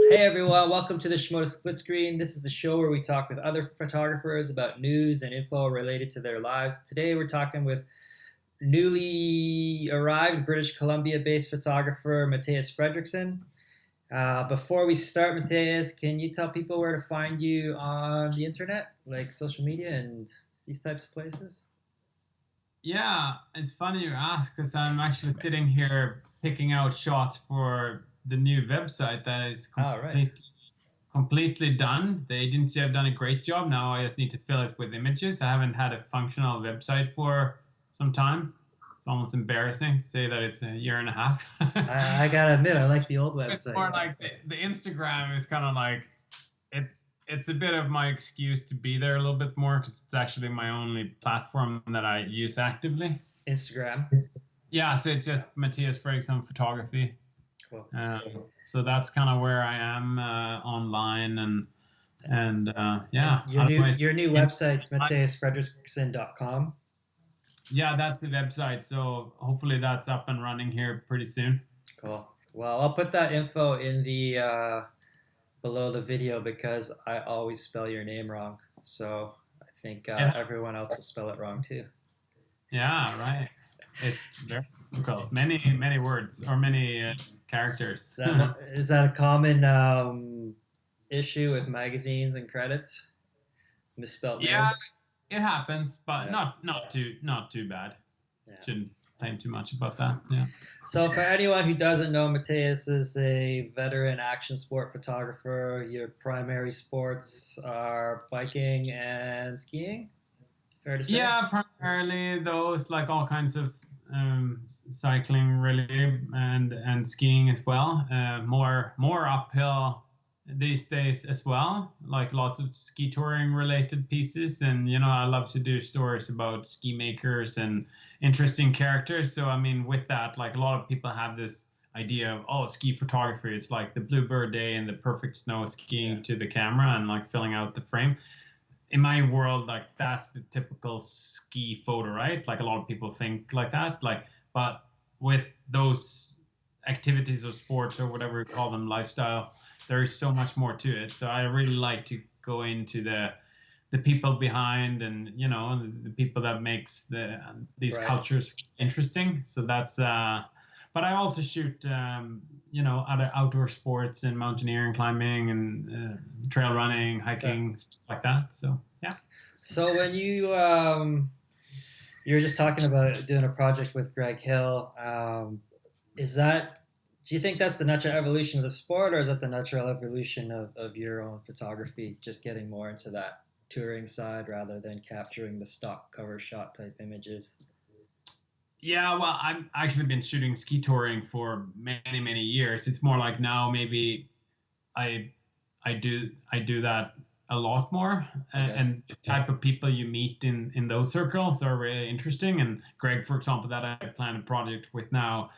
Hey everyone, welcome to the Shimoda Split Screen. This is the show where we talk with other photographers about news and info related to their lives. Today we're talking with newly arrived British Columbia-based photographer Mattias Fredriksson. Before we start, Mattias, can you tell people where to find you on the internet, like social media and these types of places? Yeah, it's funny you ask because I'm actually sitting here picking out shots for the new website that is All right. completely done. The agency have done a great job. Now I just need to fill it with images. I haven't had a functional website for some time. It's almost embarrassing to say that it's a year and a half. I gotta admit, I like the old It's website. more like the Instagram is kind of like it's it's a bit of my excuse to be there a little bit more because it's actually my only platform that I use actively. Instagram. Yeah, so it's just Mattias Fredriksson photography. Cool. So that's kind of where I am online and And yeah. your new website's mattiasfredriksson.com. Yeah, that's the website. So hopefully that's up and running here pretty soon. Cool. Well, I'll put that info in the below the video because I always spell your name wrong. So I think Yeah, everyone else will spell it wrong too. yeah, right. It's very difficult. Many words or many characters. Is that a common issue with magazines and credits? Misspelled Yeah, name? it happens, but Yeah. not too bad. Yeah. Shouldn't complain too much about that. Yeah. So for anyone who doesn't know, Mateus is a veteran action sport photographer. Your primary sports are biking and skiing. Fair to say? Yeah, primarily those, like all kinds of cycling really and skiing as well. More uphill these days as well. Like lots of ski touring related pieces, and I love to do stories about ski makers and interesting characters. So I mean, with that, like a lot of people have this idea of ski photography. It's like the bluebird day and the perfect snow skiing to the camera and like filling out the frame. In my world, like that's the typical ski photo, right? Like a lot of people think like that, but with those activities or sports or whatever you call them, lifestyle, there is so much more to it. So I really like to go into the people behind and the people that makes these Right. cultures interesting. So that's but I also shoot other outdoor sports and mountaineering, climbing, and trail running, Okay. hiking, stuff like that. So yeah. So when you were just talking about doing a project with Greg Hill, is that do you think that's the natural evolution of the sport, or is that the natural evolution of your own photography, just getting more into that touring side rather than capturing the stock cover shot type images? Yeah, well, I've actually been shooting ski touring for many years. It's more like now maybe I I do that a lot more, Okay. and the type of people you meet in those circles are really interesting. And Greg, for example, that I plan a project with now,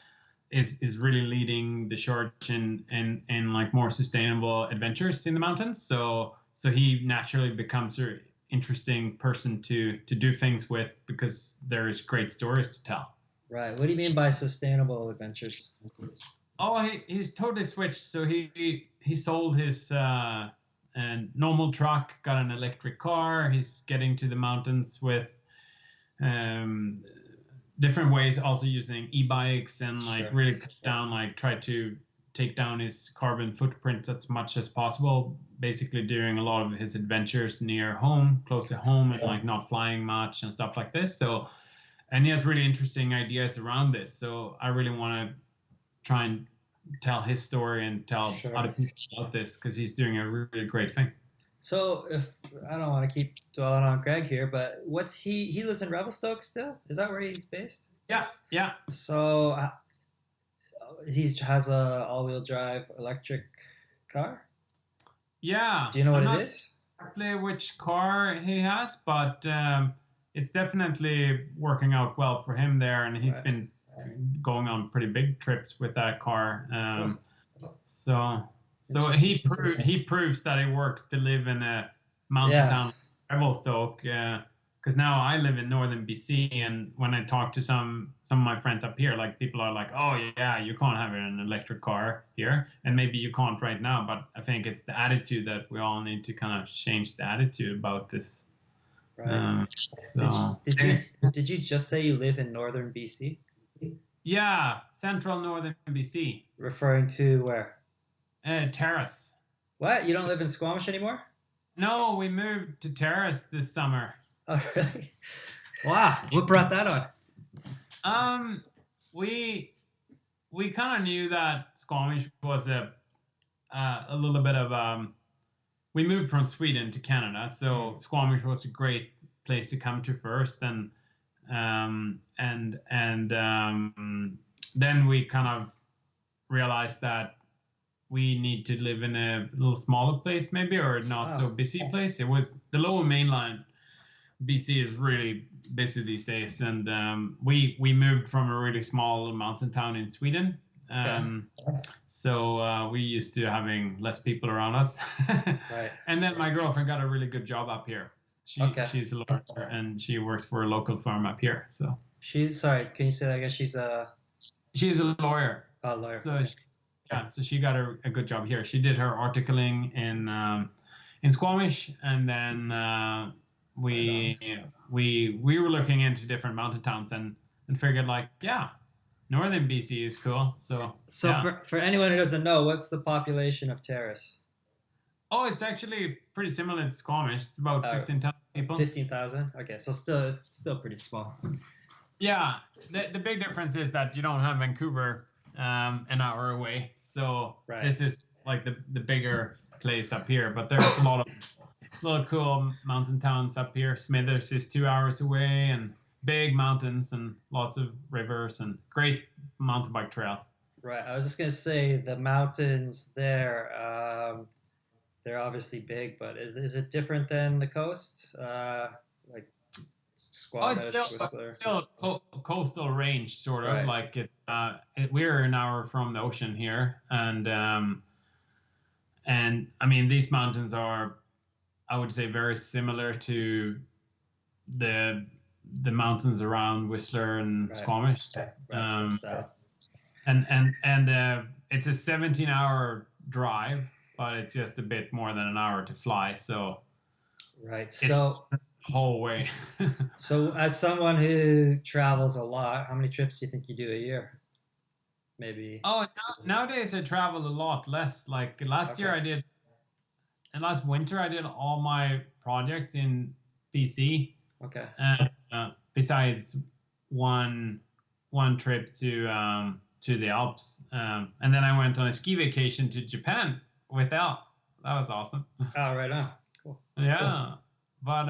is really leading the charge in like more sustainable adventures in the mountains. So he naturally becomes an interesting person to do things with because there is great stories to tell. Right. What do you mean by sustainable adventures? Oh, he's totally switched. So he sold his normal truck, got an electric car. He's getting to the mountains with um, different ways, also using e-bikes and like Sure. really cut down, like try to take down his carbon footprint as much as possible. Basically, doing a lot of his adventures near home, close to home, and like not flying much and stuff like this. So, and he has really interesting ideas around this. So I really want to try and tell his story and tell Sure. other people about this because he's doing a really great thing. So if I don't want to keep dwelling on Greg here, but what's he lives in Revelstoke still? Is that where he's based? Yeah, yeah, So he has a all-wheel drive electric car. yeah. Do you know what I'm it not is? exactly which car he has, but it's definitely working out well for him there, and he's Right. been going on pretty big trips with that car. Cool. So he proves that it works to live in a mountain Yeah. town like Revelstoke. because now I live in northern BC, and when I talk to some of my friends up here, like people are like, "Oh yeah, you can't have an electric car here," and maybe you can't right now, but I think it's the attitude that we all need to kind of change the attitude about this. Right. So Did you just say you live in northern BC? yeah, central northern BC, Referring to where? Terrace. What? You don't live in Squamish anymore? No, we moved to Terrace this summer. Oh, really? Wow. What brought that on? We kind of knew that Squamish was a little bit of we moved from Sweden to Canada, so Squamish was a great place to come to first, and then we kind of realized that we need to live in a little smaller place, maybe, or not so busy place. It was the lower mainland. BC is really busy these days, and we moved from a really small mountain town in Sweden. So we used to having less people around us. Right. And then my girlfriend got a really good job up here. She's a lawyer, and she works for a local firm up here. So sorry, can you say that again? She's a lawyer. Oh, lawyer. So so she got a good job here. She did her articling in Squamish, and then we were looking into different mountain towns and figured like, yeah, northern BC is cool. So for anyone who doesn't know, what's the population of Terrace? Oh, it's actually pretty similar to Squamish. It's about 15,000 people. 15,000? Okay, so still pretty small. Yeah, the big difference is that you don't have Vancouver an hour away. So this is like the bigger place up here. But there's a lot of cool mountain towns up here. Smithers is 2 hours away, and big mountains and lots of rivers and great mountain bike trails. Right. I was just going to say the mountains there, they're obviously big, but is it different than the coast? Like Squamish, it's still a coastal range, sort of. Like it's we're an hour from the ocean here, and I mean these mountains are, I would say, very similar to the mountains around Whistler and Squamish. And it's a 17-hour drive, but it's just a bit more than an hour to fly. So so the whole way. So as someone who travels a lot, how many trips do you think you do a year? Maybe. Oh, nowadays I travel a lot less. Like last year I did, and last winter I did all my projects in BC. Okay. Besides one trip to the Alps, and then I went on a ski vacation to Japan with Al. That was awesome. Oh, right on. Cool. Yeah. But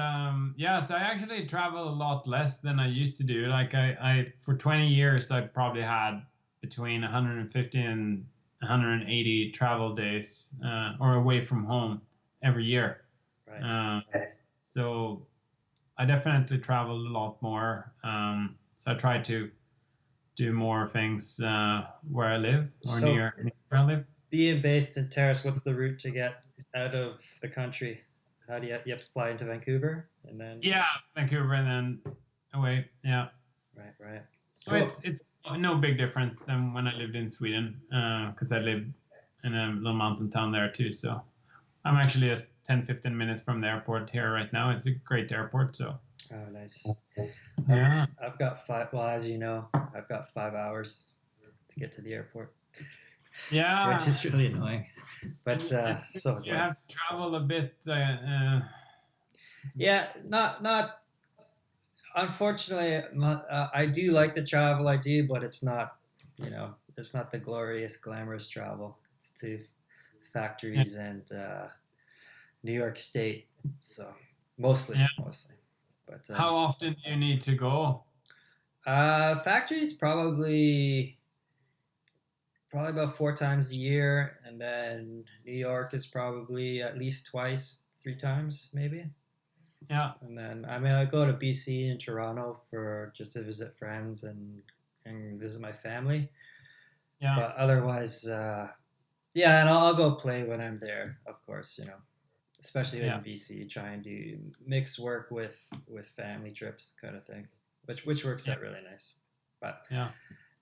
so I actually travel a lot less than I used to do. Like I for 20 years I probably had between 150 and 180 travel days or away from home every year. Right. So I definitely travel a lot more. So I try to do more things where I live or near where I live. Being based in Terrace, what's the route to get out of the country? How do you have to fly into Vancouver and then? Yeah, Vancouver and then away. Yeah. Right. So it's no big difference than when I lived in Sweden, because I lived in a little mountain town there too. So I'm actually just 10-15 minutes from the airport here right now. It's a great airport. So. Oh, nice. Yeah. I've got 5. Well, as you know, I've got 5 hours to get to the airport. Yeah. Which is really annoying. But so you have to travel a bit. Yeah, not. Unfortunately, I do like the travel. I do, but it's not. It's not the glorious, glamorous travel. It's to factories and New York State. So mostly. But how often do you need to go? Factories probably about 4 times a year, and then New York is probably at least 3 times maybe. Yeah. And then I go to BC and Toronto for just to visit friends and visit my family. Yeah. But otherwise, and I'll go play when I'm there, of course, especially Yeah. in BC, trying to mix work with family trips kind of thing, which works out really nice. But Yeah.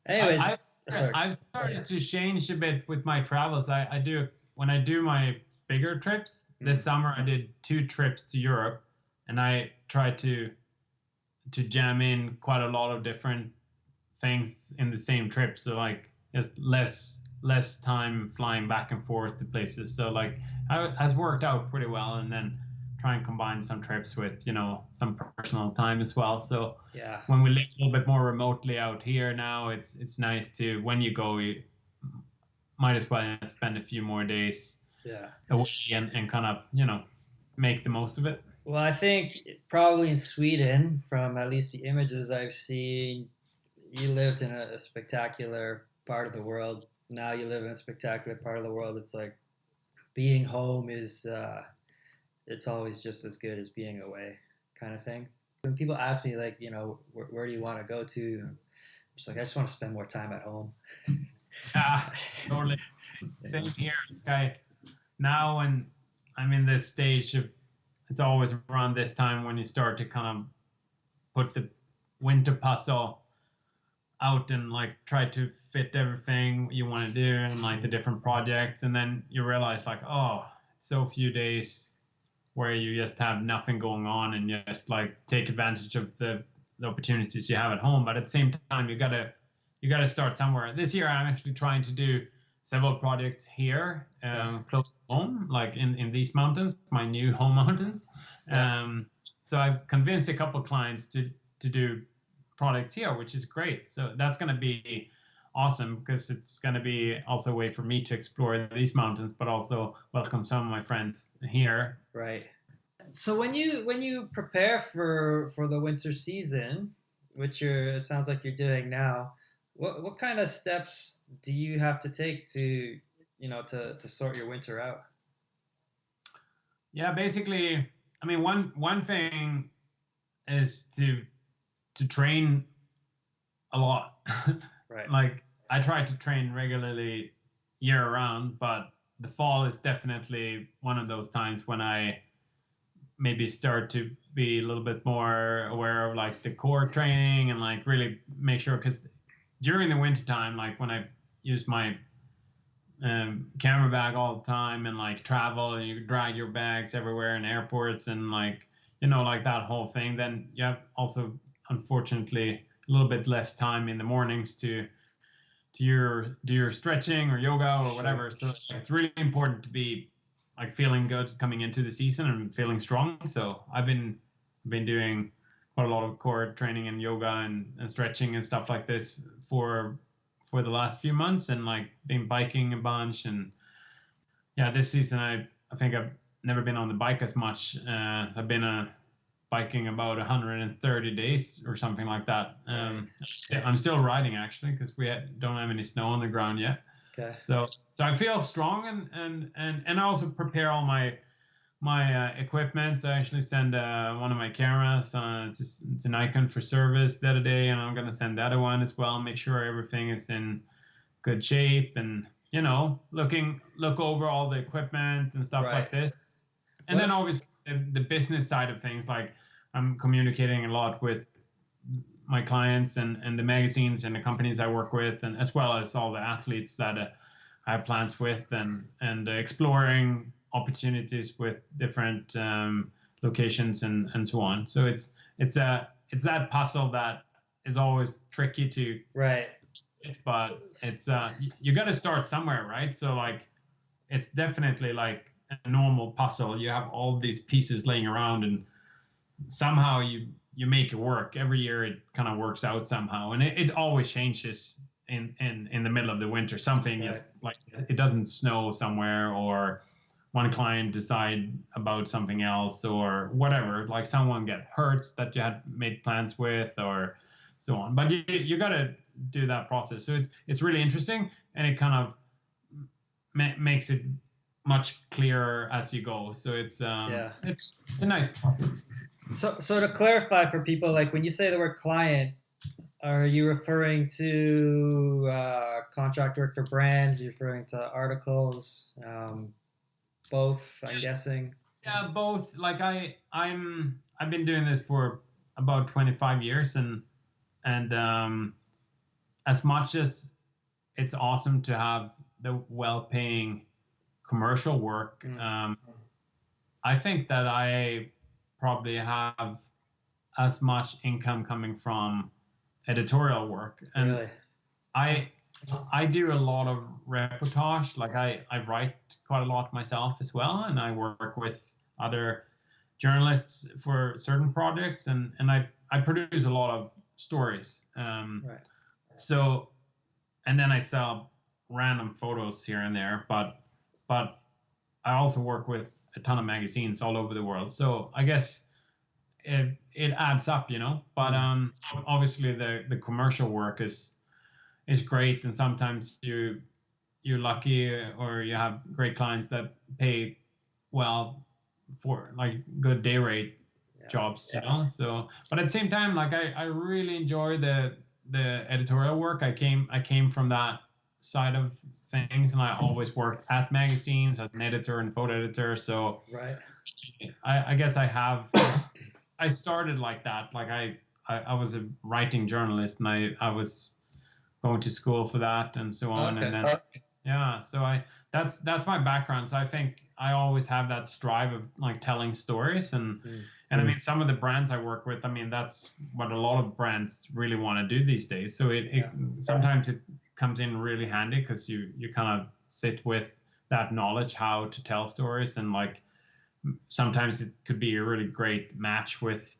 anyways, I, sorry. I've started to change a bit with my travels. I do when I do my bigger trips. This summer I did 2 trips to Europe, and I tried to jam in quite a lot of different things in the same trip. So like just less time flying back and forth to places. So like has worked out pretty well, and then try and combine some trips with some personal time as well. So Yeah. when we live a little bit more remotely out here now, it's nice to, when you go, you might as well spend a few more days away and kind of make the most of it. Well, I think probably in Sweden, from at least the images I've seen, you lived in a spectacular part of the world. Now you live in a spectacular part of the world. It's like being home is, it's always just as good as being away, kind of thing. When people ask me, like, where do you want to go to? I'm just like, I just want to spend more time at home. Totally. Same here. Now when I'm in this stage of, it's always around this time when you start to kind of put the winter puzzle out and like try to fit everything you want to do and like the different projects, and then you realize like, oh, so few days where you just have nothing going on and just like take advantage of the opportunities you have at home. But at the same time, you gotta start somewhere. This year I'm actually trying to do several projects here close to home, like in these mountains, my new home mountains. So I've convinced a couple of clients to do products here, which is great. So that's going to be awesome, because it's going to be also a way for me to explore these mountains, but also welcome some of my friends here. Right. So when you prepare for the winter season, which it sounds like you're doing now, what kind of steps do you have to take to sort your winter out? Yeah, basically, I mean, one thing is to train a lot. Right. Like I try to train regularly year round, but the fall is definitely one of those times when I maybe start to be a little bit more aware of like the core training and like really make sure, because during the winter time, like when I use my camera bag all the time and like travel and you drag your bags everywhere in airports and like like that whole thing, then you have also unfortunately a little bit less time in the mornings to do your stretching or yoga or whatever. So it's really important to be like feeling good coming into the season and feeling strong. So I've been doing quite a lot of core training and yoga and stretching and stuff like this for the last few months, and like been biking a bunch. And yeah, this season I think I've never been on the bike as much. I've been biking about 130 days or something like that. I'm still riding actually, because we don't have any snow on the ground yet. Okay. So I feel strong, and I also prepare all my equipment. So I actually send one of my cameras to Nikon for service the other day, and I'm gonna send the other one as well. Make sure everything is in good shape, and look over all the equipment and stuff like this. And then obviously the business side of things, like I'm communicating a lot with my clients and the magazines and the companies I work with, and as well as all the athletes that I have plans with, and exploring opportunities with different locations and so on. So it's that puzzle that is always tricky to but it's you got to start somewhere, right? So like it's definitely like a normal puzzle. You have all these pieces laying around, and somehow you make it work. Every year it kind of works out somehow, and it always changes in the middle of the winter. Something is like it doesn't snow somewhere, or one client decide about something else, or whatever, like someone get hurt that you had made plans with, or so on. But you got to do that process. So it's really interesting, and it kind of makes it much clearer as you go. So it's a nice process. So to clarify for people, like when you say the word client, are you referring to contract work for brands? Are you referring to articles? Both, I'm guessing. Yeah, both. Like I've been doing this for about 25 years, and as much as it's awesome to have the well-paying commercial work, I think that I probably have as much income coming from editorial work. And Really? I do a lot of reportage. Like I write quite a lot myself as well, and I work with other journalists for certain projects, and I produce a lot of stories. Right. So, and then I sell random photos here and there, but I also work with a ton of magazines all over the world. So I guess it adds up, you know. But obviously the commercial work is great, and sometimes you're lucky or you have great clients that pay well for like good day rate jobs, you know. So, but at the same time, like I really enjoy the editorial work. I came from that side of things, and I always worked at magazines as an editor and photo editor. So right. I guess I started like that. Like I was a writing journalist, and I was going to school for that and so on. Okay. And then so that's my background. So I think I always have that strive of like telling stories, and I mean, some of the brands I work with, I mean, that's what a lot of brands really want to do these days. So it sometimes it comes in really handy because you kind of sit with that knowledge how to tell stories, and like sometimes it could be a really great match with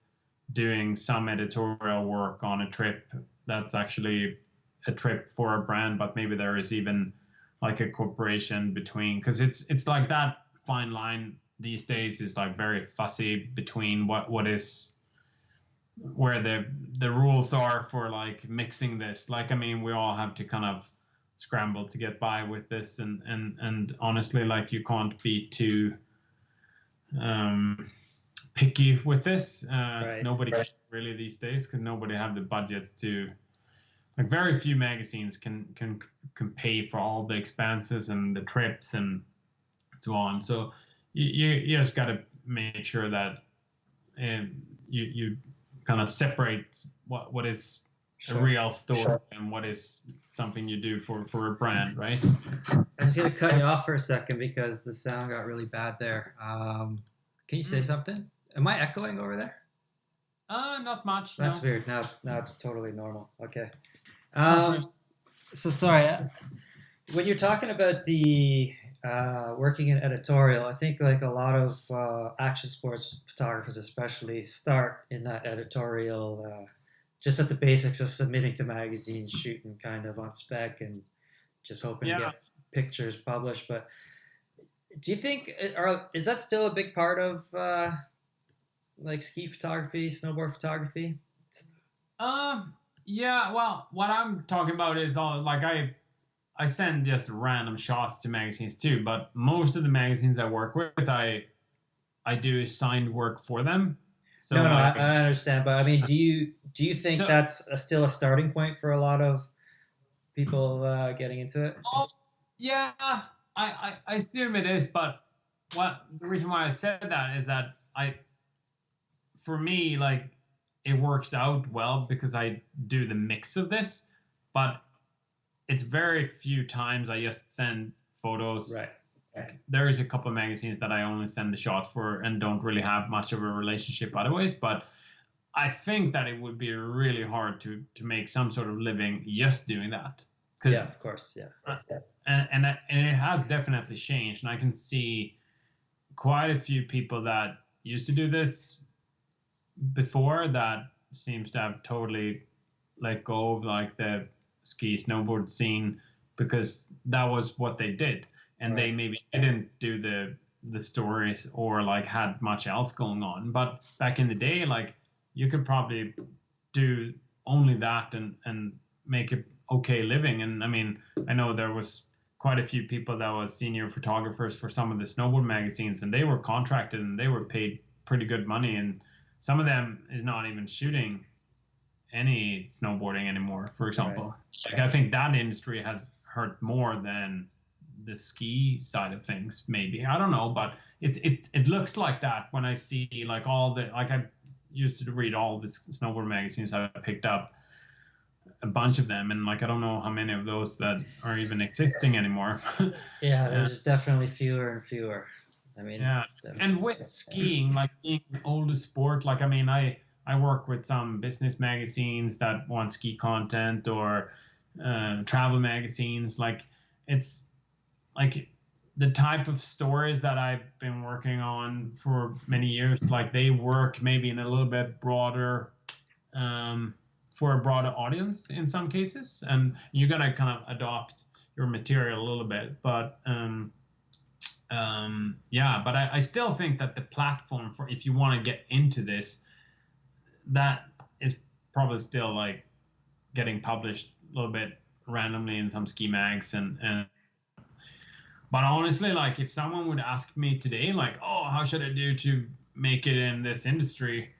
doing some editorial work on a trip that's actually a trip for a brand, but maybe there is even like a corporation between, because it's like that fine line these days is like very fussy between what is where the rules are for like mixing this. Like, I mean, we all have to kind of scramble to get by with this, and honestly, like, you can't be too picky with this. Right. Nobody can really these days, because nobody have the budgets to, like, very few magazines can pay for all the expenses and the trips and so on. So you just got to make sure that you kind of separate what is a real story and what is something you do for a brand, right? I'm just going to cut you off for a second because the sound got really bad there. Can you say something? Am I echoing over there? Not much. That's no. weird. Now it's totally normal. Okay. So sorry. When you're talking about the working in editorial, I think like a lot of action sports photographers especially start in that editorial, just at the basics of submitting to magazines, shooting kind of on spec and just hoping to get pictures published. But do you think, is that still a big part of like ski photography, snowboard photography? Yeah, well, what I'm talking about is all like I send just random shots to magazines too, but most of the magazines I work with, I do signed work for them. So no, I understand, but I mean, do you think that's still a starting point for a lot of people getting into it? Yeah, I assume it is, but the reason why I said that is that for me, like, it works out well because I do the mix of this, but it's very few times I just send photos. Right. There is a couple of magazines that I only send the shots for and don't really have much of a relationship otherwise, but I think that it would be really hard to make some sort of living just doing that. Yeah, of course, yeah. And it has definitely changed, and I can see quite a few people that used to do this before that seems to have totally let go of like the ski snowboard scene because that was what they did, and they maybe didn't do the stories or like had much else going on. But back in the day, like, you could probably do only that and make a okay living. And I mean, I know there was quite a few people that was senior photographers for some of the snowboard magazines, and they were contracted and they were paid pretty good money, and some of them is not even shooting any snowboarding anymore, for example. Like, I think that industry has hurt more than the ski side of things. Maybe, I don't know, but it looks like that when I see like all the, like I used to read all the snowboard magazines. I picked up a bunch of them, and like I don't know how many of those that are even existing anymore. Yeah, there's just definitely fewer and fewer. I mean, yeah, and with skiing, like being an older sport, like I mean, I work with some business magazines that want ski content, or travel magazines. Like it's like the type of stories that I've been working on for many years. Like they work maybe in a little bit broader. For a broader audience in some cases, and you gotta kind of adopt your material a little bit. But yeah, but I still think that the platform for, if you want to get into this, that is probably still like getting published a little bit randomly in some ski mags, and but honestly, like if someone would ask me today, like, oh, how should I do to make it in this industry?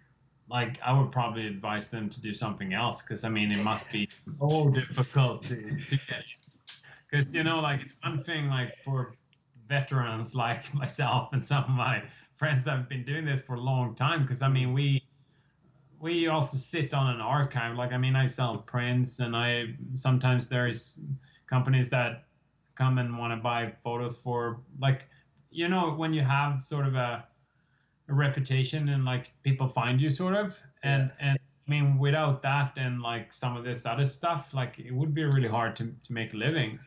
Like I would probably advise them to do something else, because I mean it must be so difficult to get, because you know, like it's one thing like for veterans like myself and some of my friends that have been doing this for a long time, because I mean we also sit on an archive. Like I mean I sell prints, and I sometimes there is companies that come and want to buy photos for, like, you know, when you have sort of a reputation and like people find you sort of, and I mean without that and like some of this other stuff, like it would be really hard to make a living.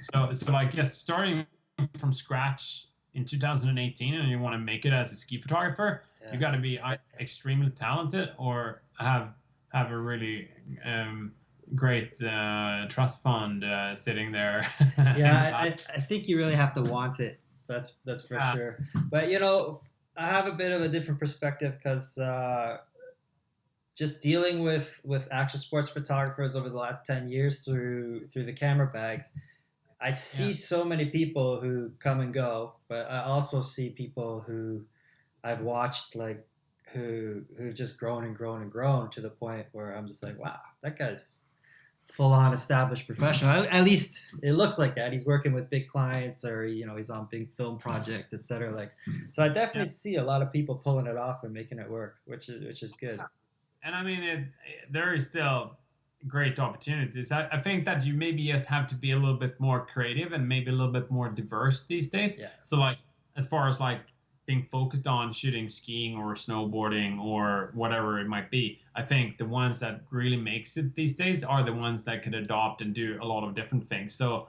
So like just starting from scratch in 2018 and you want to make it as a ski photographer, you got to be extremely talented or have a really great trust fund sitting there. Yeah, I think you really have to want it. That's for sure. But you know, I have a bit of a different perspective, because just dealing with action sports photographers over the last 10 years through the camera bags, I see so many people who come and go, but I also see people who I've watched, like who've just grown and grown and grown to the point where I'm just like, wow, that guy's full-on established professional. At least it looks like that. He's working with big clients, or you know, he's on big film projects, etc. Like, so I definitely see a lot of people pulling it off and making it work, which is good. And I mean, there is still great opportunities. I think that you maybe just have to be a little bit more creative and maybe a little bit more diverse these days. Yeah. So like, as far as like being focused on shooting skiing or snowboarding or whatever it might be, I think the ones that really makes it these days are the ones that could adopt and do a lot of different things. So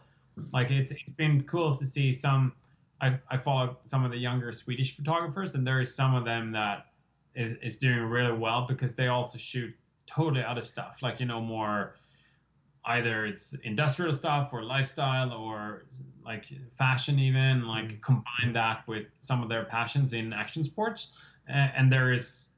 like it's been cool to see some. I follow some of the younger Swedish photographers, and there is some of them that is doing really well, because they also shoot totally other stuff, like, you know, more either it's industrial stuff or lifestyle or like fashion, even like combine that with some of their passions in action sports. And there is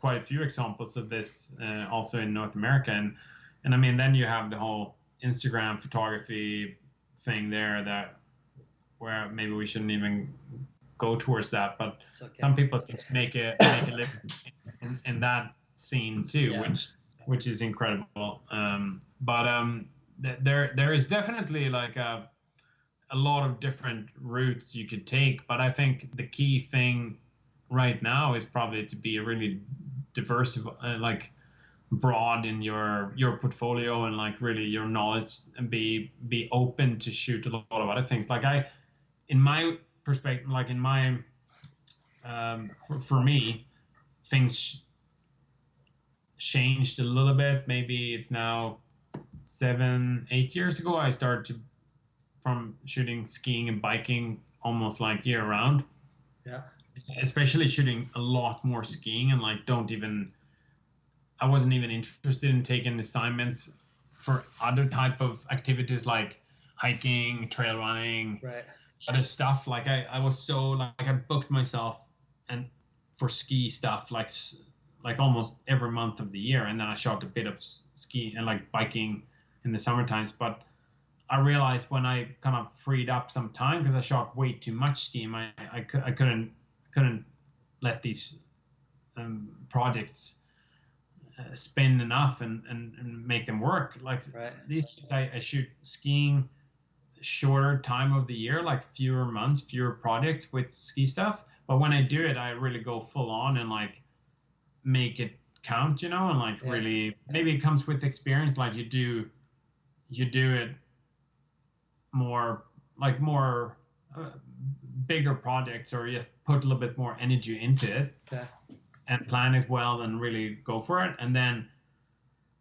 quite a few examples of this also in North America. And I mean, then you have the whole Instagram photography thing there, that where maybe we shouldn't even go towards that, but okay. Some people just make a living in that scene too, which is incredible. There is definitely like a lot of different routes you could take, but I think the key thing right now is probably to be really diversified, like broad in your portfolio, and like really your knowledge, and be open to shoot a lot of other things. Like in my perspective, like in my for me, things changed a little bit. Maybe it's now 7-8 years ago I started from shooting skiing and biking almost like year round. Yeah. Especially shooting a lot more skiing, and like I wasn't even interested in taking assignments for other type of activities like hiking, trail running, right, other stuff. Like I was so like I booked myself and for ski stuff like almost every month of the year, and then I shot a bit of ski and like biking in the summer times. But I realized when I kind of freed up some time, because I shot way too much skiing, I couldn't let these projects spin enough and make them work. Like these days I shoot skiing shorter time of the year, like fewer months, fewer projects with ski stuff. But when I do it, I really go full on and like make it count, and like Yeah. really, maybe it comes with experience. Like you do it more, like more bigger projects, or just put a little bit more energy into it. Okay. And plan it well and really go for it. And then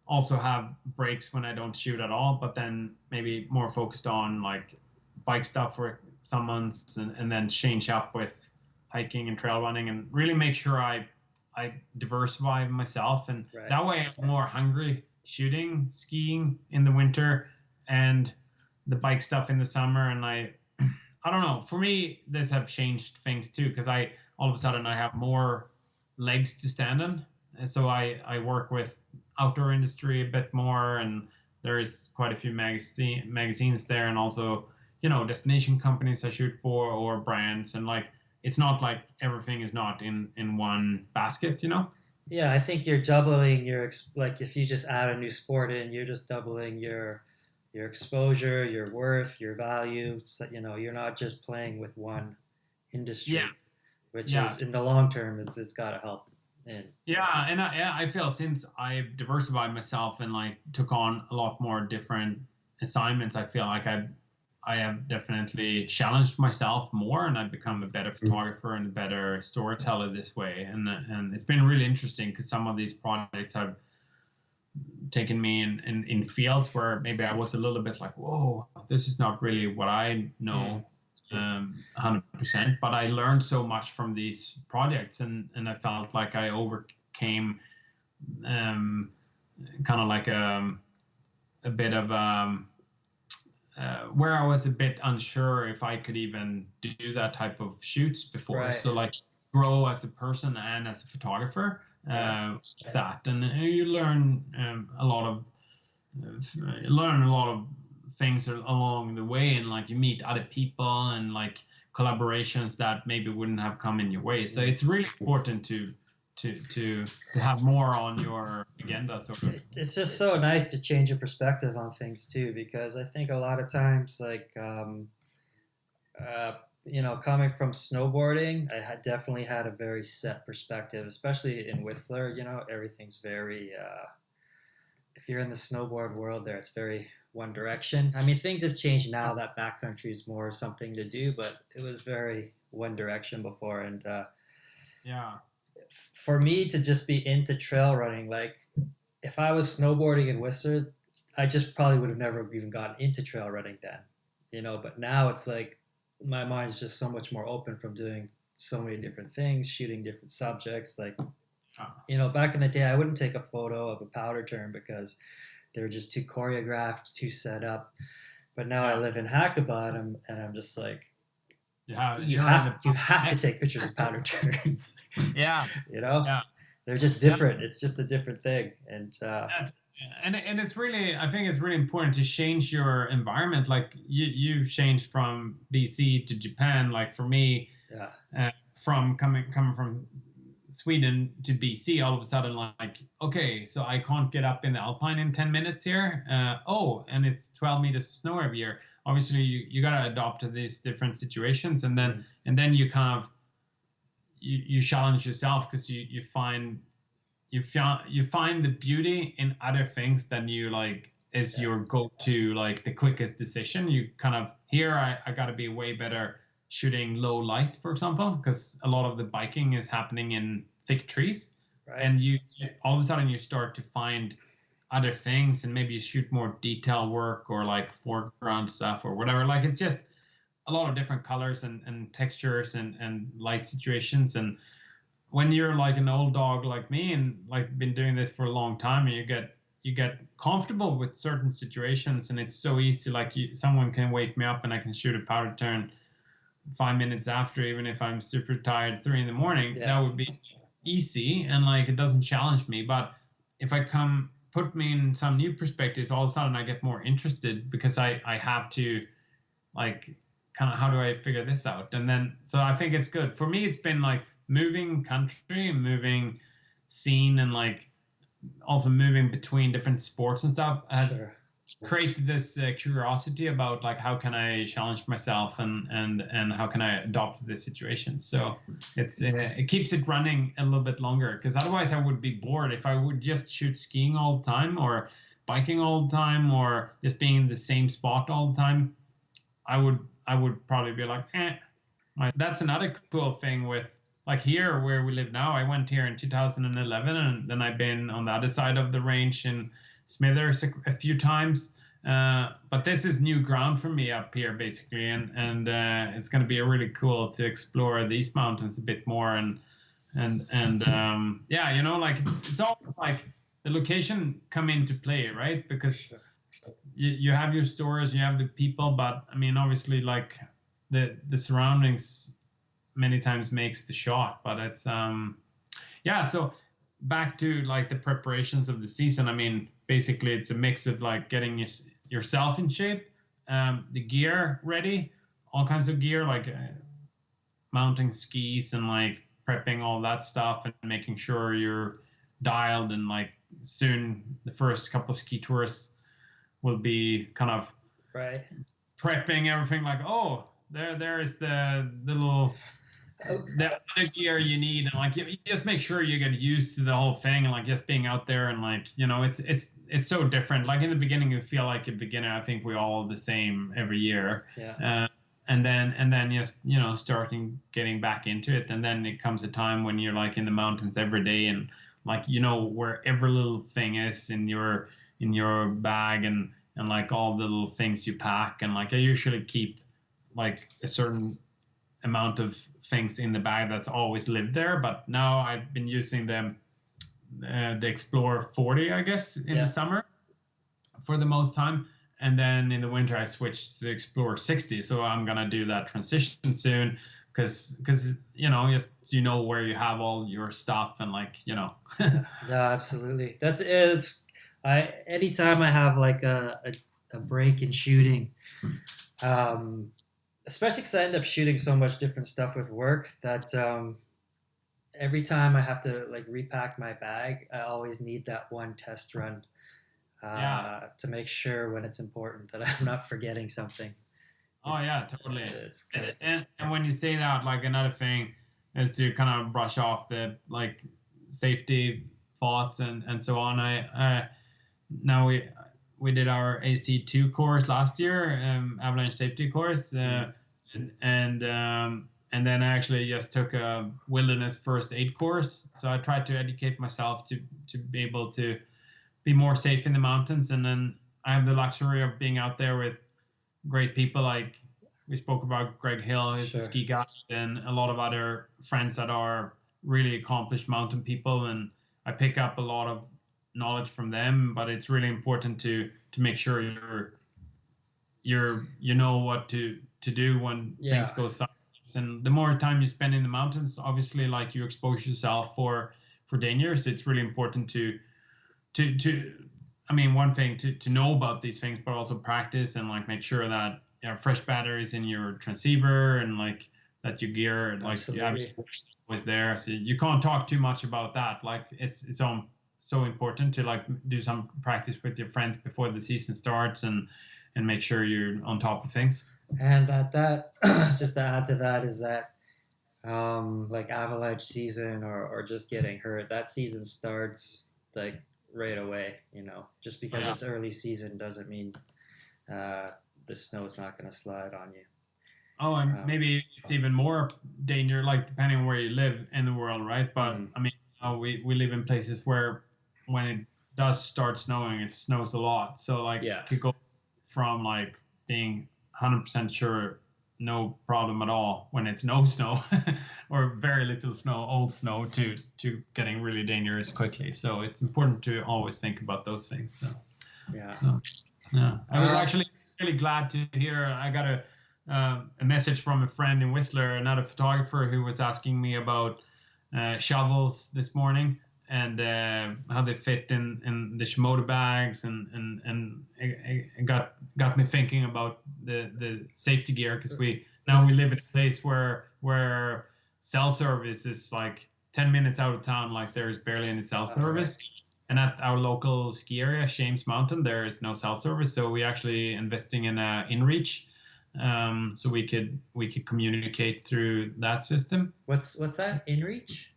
also have breaks when I don't shoot at all, but then maybe more focused on like bike stuff for some months, and then change up with hiking and trail running, and really make sure I diversify myself. And Right. that way I'm more hungry shooting, skiing in the winter, and the bike stuff in the summer. And I don't know, for me, this have changed things too, because all of a sudden I have more legs to stand on. And so I work with outdoor industry a bit more, and there is quite a few magazines there, and also, destination companies I shoot for, or brands. And like, it's not like everything is not in one basket, Yeah, I think you're doubling your like if you just add a new sport in, you're just doubling your exposure, your worth, your value. So, you're not just playing with one industry, Yeah. which Yeah. is in the long term it's got to help. Yeah, and I feel since I've diversified myself and like took on a lot more different assignments, I feel like I have definitely challenged myself more, and I've become a better photographer and a better storyteller this way. And it's been really interesting, because some of these projects have taken me in fields where maybe I was a little bit like, whoa, this is not really what I know 100%, but I learned so much from these projects, and I felt like I overcame kind of like a bit of where I was a bit unsure if I could even do that type of shoots before. Right. So like grow as a person and as a photographer, that, and you learn a lot of things along the way, and like you meet other people, and like collaborations that maybe wouldn't have come in your way. So it's really important to have more on your agenda. So it's just so nice to change your perspective on things too, because I think a lot of times, like coming from snowboarding, I definitely had a very set perspective, especially in Whistler. Everything's very if you're in the snowboard world there, it's very one direction. I mean, things have changed now that backcountry is more something to do, but it was very one direction before. And for me to just be into trail running, like if I was snowboarding in Whistler, I just probably would have never even gotten into trail running then, but now it's like my mind's just so much more open from doing so many different things, shooting different subjects. Like, back in the day, I wouldn't take a photo of a powder turn because they were just too choreographed, too set up. But now I live in Hackabot, and I'm just like, you have to take pictures of powder turns. Yeah. They're just different. It's just a different thing. And it's really, I think it's really important to change your environment. Like you've changed from BC to Japan. Like for me, from coming from Sweden to BC, all of a sudden, like, okay, so I can't get up in the Alpine in 10 minutes here. And it's 12 meters of snow every year. Obviously, you got to adopt to these different situations, and then you kind of you challenge yourself, because you find the beauty in other things than you like is your go-to, like the quickest decision. You kind of I got to be way better shooting low light, for example, because a lot of the biking is happening in thick trees, and you all of a sudden you start to find other things, and maybe you shoot more detail work, or like foreground stuff, or whatever. Like it's just a lot of different colors and textures and light situations. And when you're like an old dog like me, and like been doing this for a long time, and you get comfortable with certain situations, and it's so easy. Like someone can wake me up and I can shoot a powder turn 5 minutes after, even if I'm super tired, 3 a.m. That would be easy, and like it doesn't challenge me. But if I put me in some new perspective, all of a sudden I get more interested, because I have to like kind of, how do I figure this out? And then so I think it's good for me. It's been like moving country and moving scene, and like also moving between different sports and stuff has created this curiosity about like how can I challenge myself and how can I adopt this situation. So it keeps it running a little bit longer, because otherwise I would be bored if I would just shoot skiing all the time or biking all the time or just being in the same spot all the time. I would probably be like, That's another cool thing with like here where we live now. I went here in 2011, and then I've been on the other side of the range in Smithers a few times. But this is new ground for me up here, basically, and it's going to be really cool to explore these mountains a bit more. And yeah, like it's always like the location come into play, right? Because you have your stores, you have the people, but I mean, obviously, like the surroundings many times makes the shot. But it's yeah. So back to like the preparations of the season. I mean, basically, it's a mix of like getting yourself in shape, the gear ready, all kinds of gear like mounting skis and like prepping all that stuff and making sure you're dialed, and like soon the first couple of ski tours will be kind of prepping everything like, oh, there is the little the other gear you need, and like you just make sure you get used to the whole thing, and like just being out there, and like it's so different. Like in the beginning you feel like a beginner. I think we all the same every year. And then just starting getting back into it, and then it comes a time when you're like in the mountains every day, and like where every little thing is in your bag, and like all the little things you pack, and like I usually keep like a certain amount of things in the bag that's always lived there. But now I've been using the Explorer 40, I guess, in the summer for the most time. And then in the winter, I switched to the Explorer 60. So I'm going to do that transition soon because just, where you have all your stuff and like, Yeah, absolutely. Anytime I have like a break in shooting, especially because I end up shooting so much different stuff with work that every time I have to like repack my bag, I always need that one test run to make sure when it's important that I'm not forgetting something. Oh yeah, totally. And when you say that, like another thing is to kind of brush off the like safety thoughts and so on. Now we did our AC2 course last year, avalanche safety course, and then I actually just took a wilderness first aid course. So I tried to educate myself to be able to be more safe in the mountains. And then I have the luxury of being out there with great people, like we spoke about Greg Hill, who's a ski guide, and a lot of other friends that are really accomplished mountain people, and I pick up a lot of knowledge from them. But it's really important to make sure you know what to do when things go sideways. And the more time you spend in the mountains, obviously, like you expose yourself for dangers. It's really important to I mean, one thing to know about these things, but also practice and like make sure that you have fresh batteries in your transceiver, and like that your gear like always there. So you can't talk too much about that. Like it's so important to like do some practice with your friends before the season starts, and make sure you're on top of things. And that just to add to that is that like avalanche season or just getting hurt, that season starts like right away. Just because it's early season doesn't mean the snow's not going to slide on you. Oh, and maybe it's even more danger, like depending on where you live in the world, right? But I mean, we live in places where when it does start snowing, it snows a lot. So like it could go from like being 100% sure no problem at all when it's no snow or very little snow, old snow, to getting really dangerous quickly. So it's important to always think about those things. So I was actually really glad to hear. I got a message from a friend in Whistler, another photographer, who was asking me about shovels this morning and how they fit in the Shimoda bags, and it got me thinking about the safety gear, because we live in a place where cell service is like 10 minutes out of town, like there's barely any cell service. And at our local ski area, Shames Mountain, there is no cell service, so we're actually investing in a InReach, so we could communicate through that system. What's that? InReach?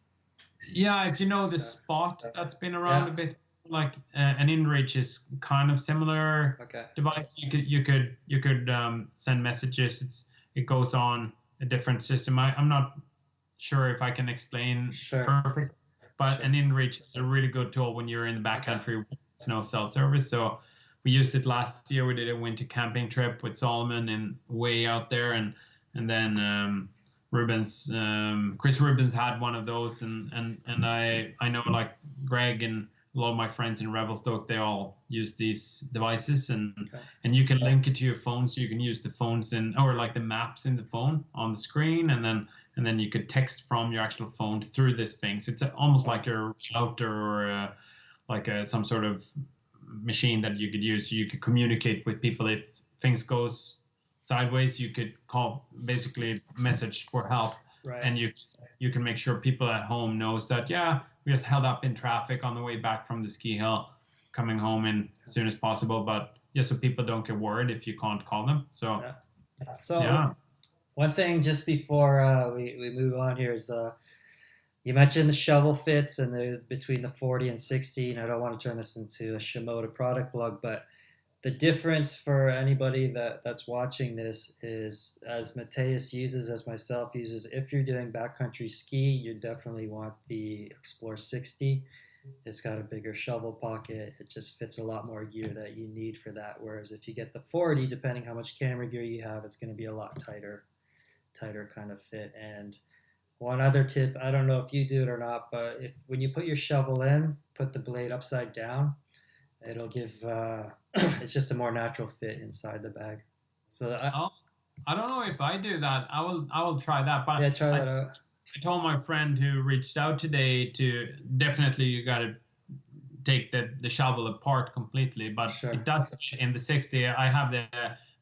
Yeah, if you know the Spot that's been around a bit, like an InReach is kind of similar device. You could send messages. It goes on a different system. I'm not sure if I can explain perfect, but an InReach is a really good tool when you're in the backcountry with no cell service. So we used it last year. We did a winter camping trip with Solomon and way out there, and then Chris Rubens had one of those, and I know like Greg and a lot of my friends in Revelstoke, they all use these devices, and you can link it to your phone, so you can use the phones or like the maps in the phone on the screen, and then you could text from your actual phone through this thing. So it's almost like a router or some sort of machine that you could use, so you could communicate with people if things goes sideways. You could call, basically message for help, and you can make sure people at home knows that we just held up in traffic on the way back from the ski hill, coming home in as soon as possible, but so people don't get worried if you can't call them. So one thing just before we move on here is you mentioned the shovel fits and between the 40 and 60, and I don't want to turn this into a Shimoda product blog, but the difference for anybody that's watching this is, as Mattias uses, as myself uses, if you're doing backcountry ski, you definitely want the Explore 60. It's got a bigger shovel pocket. It just fits a lot more gear that you need for that. Whereas if you get the 40, depending how much camera gear you have, it's going to be a lot tighter kind of fit. And one other tip, I don't know if you do it or not, but when you put your shovel in, put the blade upside down. It'll give it's just a more natural fit inside the bag. So I don't know if I do that. I will try that. But try that out. I told my friend who reached out today to definitely you got to take the shovel apart completely. But it does fit in the 60. I have the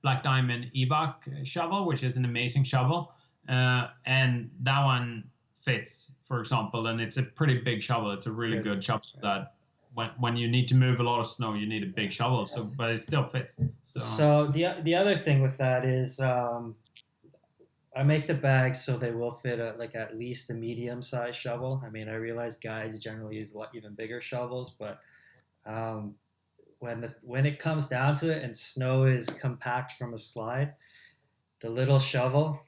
Black Diamond Evoc shovel, which is an amazing shovel, and that one fits, for example, and it's a pretty big shovel. It's a really good shovel that. When you need to move a lot of snow, you need a big shovel. So, but it still fits. So the other thing with that is, I make the bags so they will fit at least a medium sized shovel. I mean, I realize guys generally use even bigger shovels, but when it comes down to it and snow is compact from a slide, the little shovel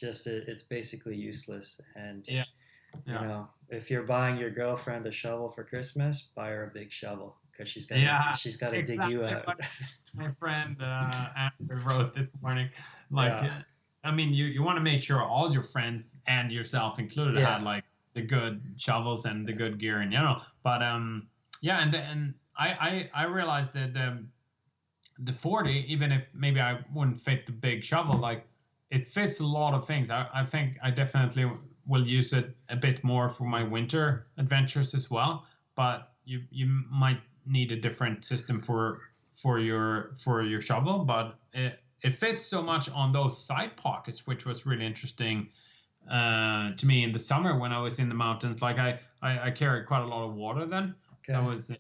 it's basically useless. And you know, if you're buying your girlfriend a shovel for Christmas, buy her a big shovel because she's got to dig you out. My friend Andrew wrote this morning, I mean, you want to make sure all your friends and yourself included had like the good shovels and the good gear in general. But and I realized that the 40, even if maybe I wouldn't fit the big shovel, like it fits a lot of things. I think I definitely will use it a bit more for my winter adventures as well. But you might need a different system for your shovel. But it fits so much on those side pockets, which was really interesting to me in the summer when I was in the mountains. Like I carried quite a lot of water then. I was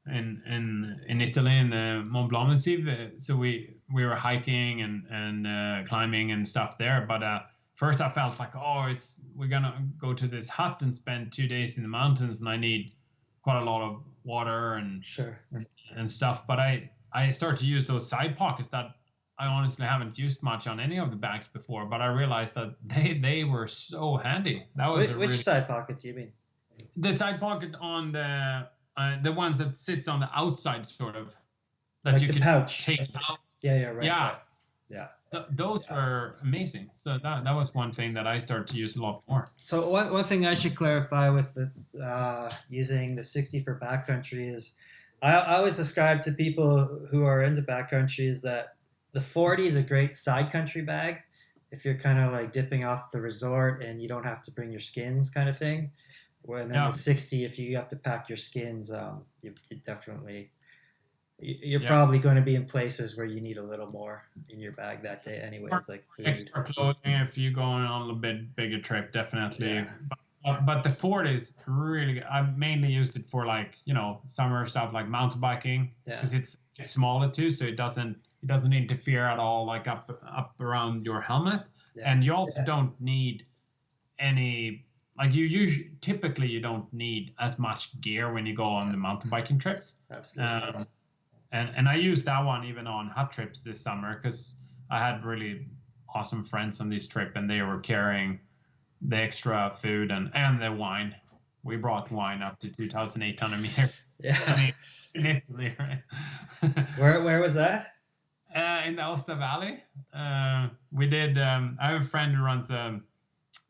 in Italy in the Mont Blanc Massif, so we were hiking and climbing and stuff there. But first I felt like, we're gonna go to this hut and spend 2 days in the mountains, and I need quite a lot of water and stuff. But I started to use those side pockets that I honestly haven't used much on any of the bags before. But I realized that they were so handy. That was which side pocket do you mean? The side pocket on the ones that sits on the outside, sort of, that like you the can pouch. take out. Yeah. Those were amazing. So that was one thing that I started to use a lot more. So one thing I should clarify with using the 60 for backcountry is, I always describe to people who are into backcountry is that the 40 is a great side country bag if you're kind of like dipping off the resort and you don't have to bring your skins kind of thing. And then the 60, if you have to pack your skins, you're probably going to be in places where you need a little more in your bag that day anyways, like food. Extra clothing if you're going on a bit bigger trip, definitely. But But the 40 is really good. I've mainly used it for like, summer stuff like mountain biking because it's smaller too, so it doesn't interfere at all like up around your helmet. And you also don't need any, like typically you don't need as much gear when you go on the mountain biking trips. Absolutely. And I used that one even on hot trips this summer because I had really awesome friends on this trip and they were carrying the extra food and the wine. We brought wine up to 2,800 meters. Yeah. I mean, in Italy, right? Where was that? In the Aosta Valley. We did. I have a friend who runs a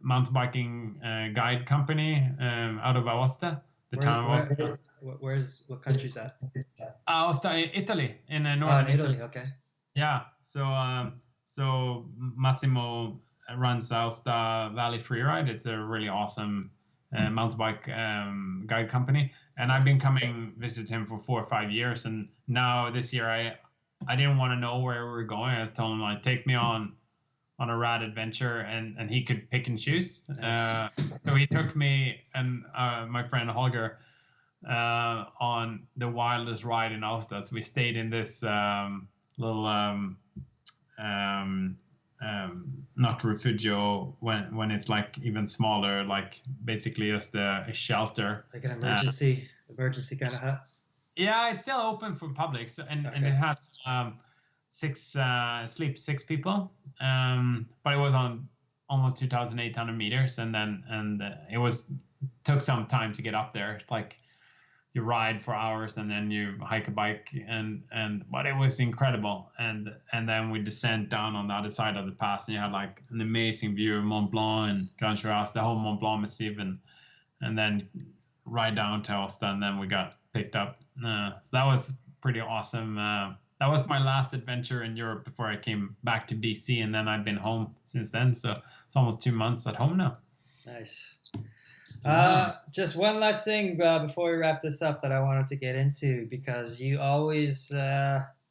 mountain biking guide company out of Aosta, the town of Aosta. What country is that? Aosta, Italy, in northern Oh, in Italy. Okay. Yeah. So Massimo runs Aosta Valley Freeride. It's a really awesome mountain bike guide company, and I've been coming visit him for 4 or 5 years. And now this year, I didn't want to know where we were going. I was telling him like, take me on a rad adventure, and he could pick and choose. Nice. So he took me and my friend Holger on the wildest ride in Aosta. So we stayed in this little not refugio when it's like even smaller, like basically just a shelter, like an emergency kind of hut. Yeah, it's still open for public, so, and it has sleep 6 people, but it was on almost 2,800 meters, and it took some time to get up there. Like you ride for hours and then you hike a bike, but it was incredible. And then we descend down on the other side of the pass, and you had like an amazing view of Mont Blanc and Grand Shiraz, the whole Mont Blanc Massif, and then ride down to Aosta, and then we got picked up. So that was pretty awesome. That was my last adventure in Europe before I came back to BC, and then I've been home since then. So it's almost 2 months at home now. Nice. Just one last thing before we wrap this up that I wanted to get into, because you always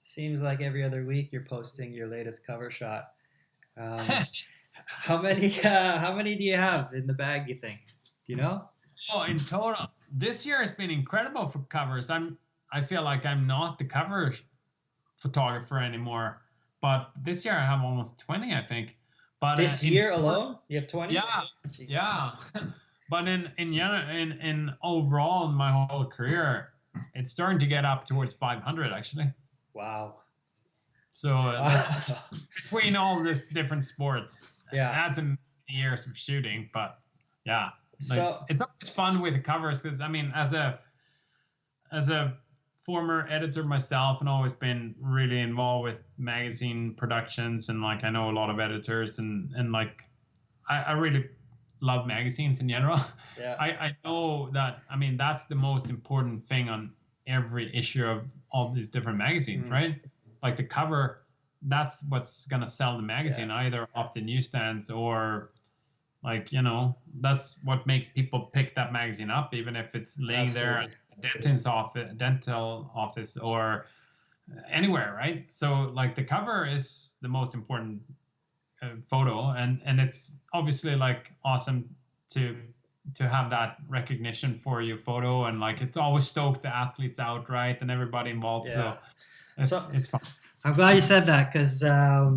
seems like every other week you're posting your latest cover shot. How many do you have in the bag, you think? Do you know? Oh, in total, this year has been incredible for covers. I feel like I'm not the cover photographer anymore, but this year I have almost 20, I think. But this year alone, you have 20? Yeah, jeez. Yeah. But in overall in my whole career, it's starting to get up towards 500 actually. Wow. So between all this different sports, that's a years of shooting. But yeah, so it's always fun with the covers because I mean, as a former editor myself, and always been really involved with magazine productions, and like I know a lot of editors, and like I really love magazines in general. Yeah. I know that, I mean, that's the most important thing on every issue of all these different magazines, right? Like the cover, that's what's going to sell the magazine, either off the newsstands or like, that's what makes people pick that magazine up, even if it's laying there at the dental office or anywhere, right? So like the cover is the most important photo, and it's obviously like awesome to have that recognition for your photo, and like it's always stoked the athletes out, right, and everybody involved. So it's fun. I'm glad you said that because I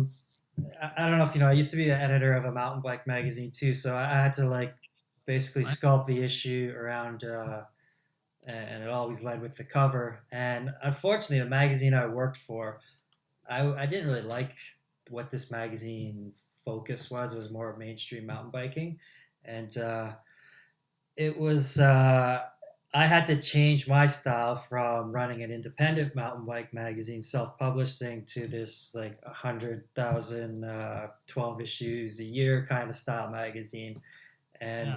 don't know if I used to be the editor of a mountain bike magazine too, so I had to like basically sculpt the issue around and it always led with the cover. And unfortunately, the magazine I worked for, I didn't really like what this magazine's focus was more mainstream mountain biking, and it was I had to change my style from running an independent mountain bike magazine, self-publishing, to this like 100,000 12 issues a year kind of style magazine, and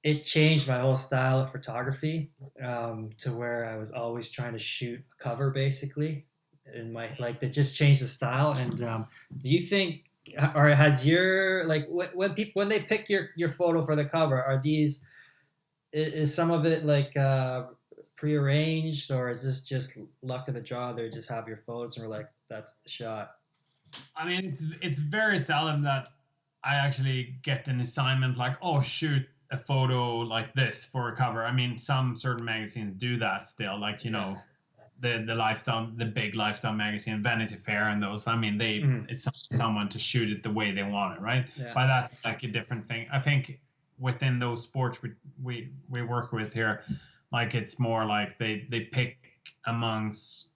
it changed my whole style of photography to where I was always trying to shoot a cover basically. In my that just changed the style. And do you think, or has your like when they pick your photo for the cover, is some of it like prearranged, or is this just luck of the draw? They just have your photos and we're like, that's the shot. I mean, it's very seldom that I actually get an assignment like, oh shoot a photo like this for a cover. I mean, some certain magazines do that still, like the big lifestyle magazine, Vanity Fair, and those. I mean, it's someone to shoot it the way they want it, right? Yeah. But that's like a different thing. I think within those sports we work with here, like it's more like they pick amongst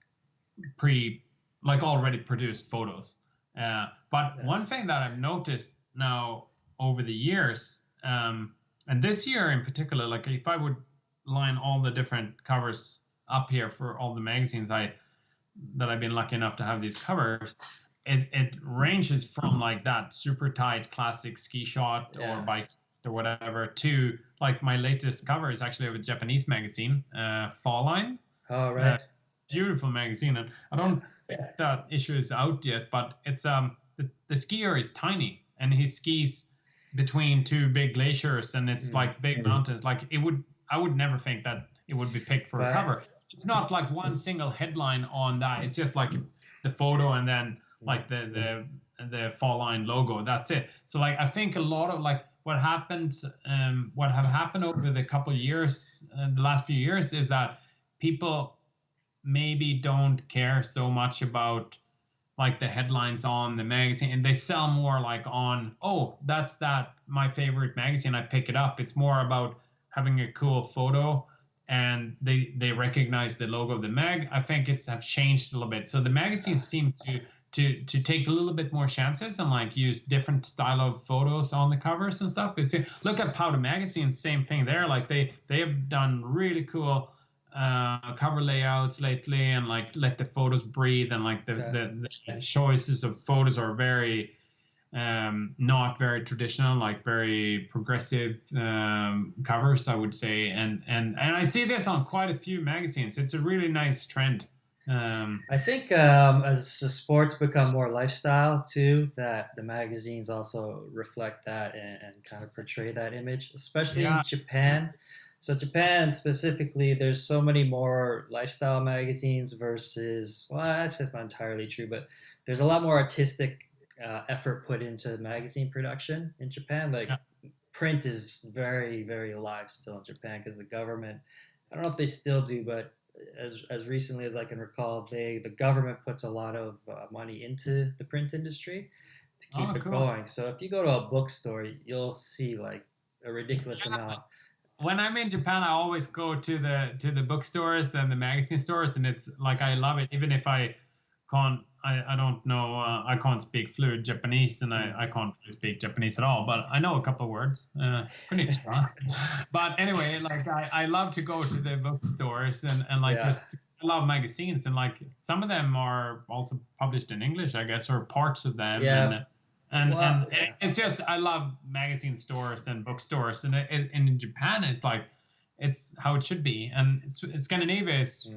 already produced photos. But one thing that I've noticed now over the years, and this year in particular, like if I would line all the different covers up here for all the magazines that I've been lucky enough to have these covers, it ranges from like that super tight classic ski shot or bike or whatever to like my latest cover is actually of a Japanese magazine, Fall Line. Oh, right. Beautiful magazine, and I don't think that issue is out yet, but it's the skier is tiny and he skis between two big glaciers, and it's like big mountains. Like I would never think that it would be picked for a cover. It's not like one single headline on that. It's just like the photo and then like the Fall Line logo. That's it. So like I think a lot of like what have happened over the couple of years, the last few years, is that people maybe don't care so much about like the headlines on the magazine, and they sell more like on, oh, that's my favorite magazine, I pick it up. It's more about having a cool photo, and they recognize the logo of the mag. I think have changed a little bit. So the magazines seem to take a little bit more chances and like use different style of photos on the covers and stuff. If you look at Powder Magazine, same thing there. Like they have done really cool cover layouts lately, and like let the photos breathe, and like the choices of photos are very not very traditional, like very progressive covers, I would say, and I see this on quite a few magazines. It's a really nice trend. I think as the sports become more lifestyle too, that the magazines also reflect that and kind of portray that image, especially in Japan. So Japan specifically, there's so many more lifestyle magazines versus, well, that's just not entirely true, but there's a lot more artistic effort put into magazine production in Japan. Like print is very, very alive still in Japan because the government, I don't know if they still do, but as recently as I can recall, the government puts a lot of money into the print industry to keep it going. So if you go to a bookstore, you'll see like a ridiculous amount. When I'm in Japan, I always go to the bookstores and the magazine stores, and it's like I love it, even if I can't. I don't know. I can't speak fluent Japanese, and I can't really speak Japanese at all. But I know a couple of words. Konnichiwa. But anyway, like I love to go to the bookstores and like just I love magazines, and like some of them are also published in English, I guess, or parts of them. Yeah. And it's just I love magazine stores and bookstores, and in Japan it's like it's how it should be, and Scandinavia is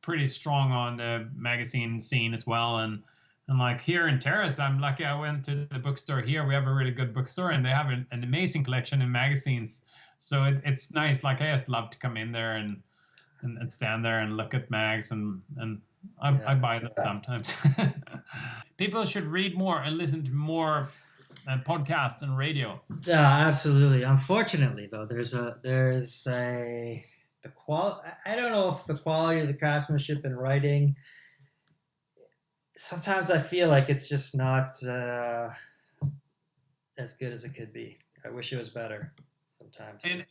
pretty strong on the magazine scene as well, and like here in Terrace, I'm lucky I went to the bookstore here. We have a really good bookstore, and they have an amazing collection of magazines, so it's nice. Like I just love to come in there and stand there and look at mags, and I buy them sometimes. People should read more and listen to more podcasts and radio. Yeah, absolutely. Unfortunately, though, I don't know if the quality of the craftsmanship in writing. Sometimes I feel like it's just not as good as it could be. I wish it was better. Sometimes. In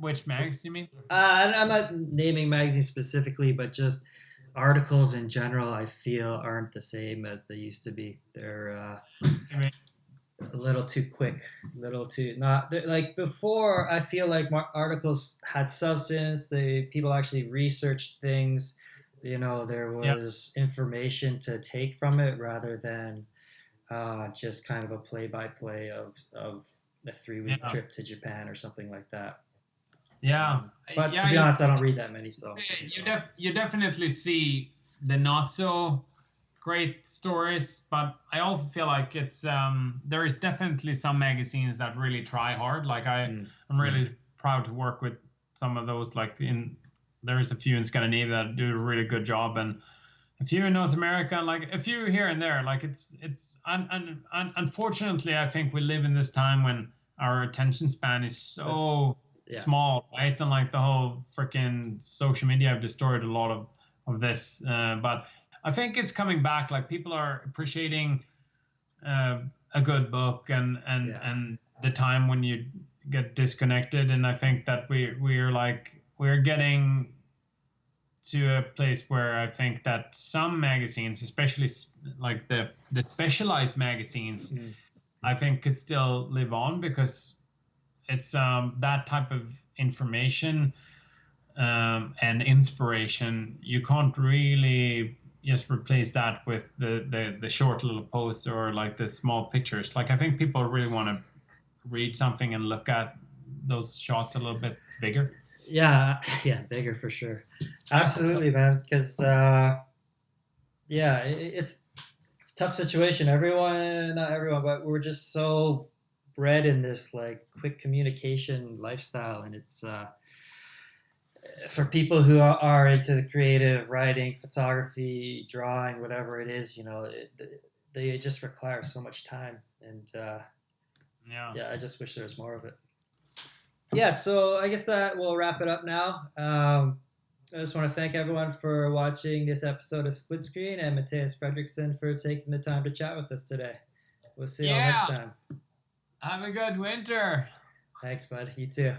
which mags you mean? I'm not naming magazines specifically, but just articles in general, I feel aren't the same as they used to be. They're a little too quick, like before. I feel like articles had substance. People actually researched things. There was information to take from it rather than just kind of a play-by-play of a 3-week trip to Japan or something like that. Yeah. But to be honest, I don't read that many. So you definitely see the not so great stories, but I also feel like it's there is definitely some magazines that really try hard. Like I'm really proud to work with some of those. Like there is a few in Scandinavia that do a really good job, and a few in North America, and like a few here and there. Like it's unfortunately, I think we live in this time when our attention span is so small, right? And like the whole freaking social media have destroyed a lot of this. But I think it's coming back. Like people are appreciating a good book and the time when you get disconnected. And I think that we're getting to a place where I think that some magazines, especially like the specialized magazines, I think could still live on, because it's that type of information and inspiration. You can't really just replace that with the short little posts or like the small pictures. Like I think people really want to read something and look at those shots a little bit bigger. Yeah, bigger for sure. Absolutely, man. Because it's a tough situation. Not everyone, but we're just so bred in this like quick communication lifestyle, and it's for people who are into the creative writing, photography, drawing, whatever it is, they just require so much time, and I just wish there was more of it. Yeah, so I guess that we'll wrap it up now. I just want to thank everyone for watching this episode of Split Screen, and Mattias Fredriksson for taking the time to chat with us today. We'll see you all next time. Have a good winter. Thanks, bud. You too.